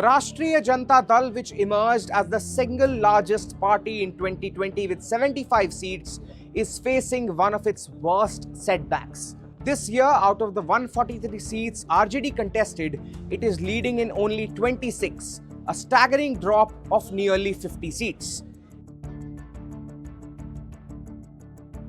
Rashtriya Janata Dal, which emerged as the single largest party in 2020 with 75 seats, is facing one of its worst setbacks. This year, out of the 143 seats RJD contested, it is leading in only 26, a staggering drop of nearly 50 seats.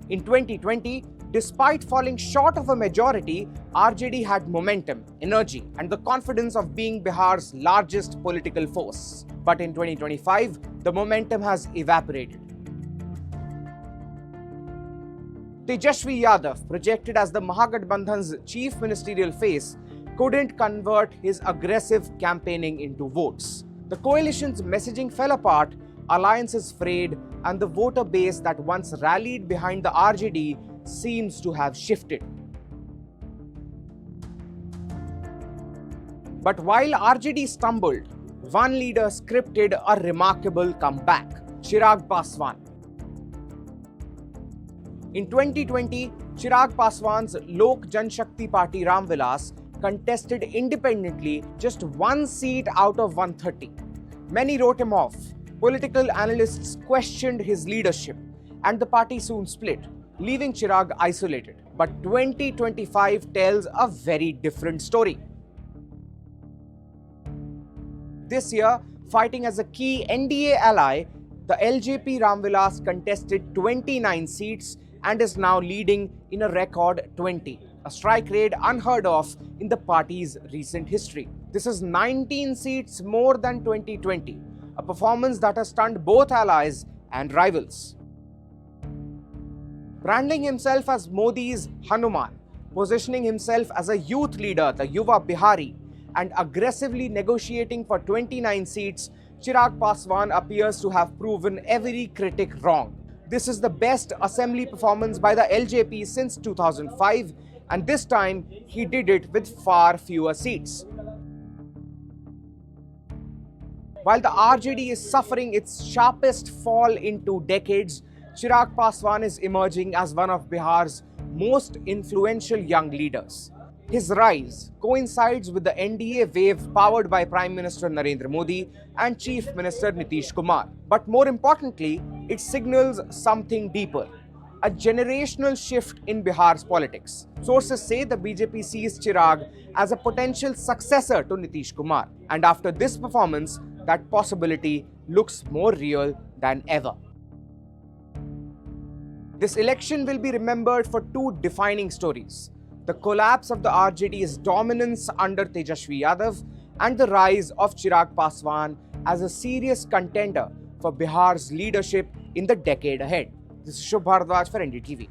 In 2020, despite falling short of a majority, RJD had momentum, energy, and the confidence of being Bihar's largest political force. But in 2025, the momentum has evaporated. Tejashwi Yadav, projected as the Mahagathbandhan's chief ministerial face, couldn't convert his aggressive campaigning into votes. The coalition's messaging fell apart, alliances frayed, and the voter base that once rallied behind the RJD seems to have shifted. But while RJD stumbled, one leader scripted a remarkable comeback: Chirag Paswan. In 2020, Chirag Paswan's Lok Janshakti Party Ramvilas contested independently just one seat out of 130. Many wrote him off. Political analysts questioned his leadership, and the party soon split, leaving Chirag isolated. But 2025 tells a very different story. This year, fighting as a key NDA ally, the LJP Ramvilas contested 29 seats and is now leading in a record 20, a strike rate unheard of in the party's recent history. This is 19 seats more than 2020, a performance that has stunned both allies and rivals. Branding himself as Modi's Hanuman, positioning himself as a youth leader, the Yuva Bihari, and aggressively negotiating for 29 seats, Chirag Paswan appears to have proven every critic wrong. This is the best assembly performance by the LJP since 2005, and this time he did it with far fewer seats. While the RJD is suffering its sharpest fall in 2 decades, Chirag Paswan is emerging as one of Bihar's most influential young leaders. His rise coincides with the NDA wave powered by Prime Minister Narendra Modi and Chief Minister Nitish Kumar. But more importantly, it signals something deeper: a generational shift in Bihar's politics. Sources say the BJP sees Chirag as a potential successor to Nitish Kumar, and after this performance, that possibility looks more real than ever. This election will be remembered for 2 defining stories: the collapse of the RJD's dominance under Tejashwi Yadav and the rise of Chirag Paswan as a serious contender for Bihar's leadership in the decade ahead. This is Shubh Bharadwaj for NDTV.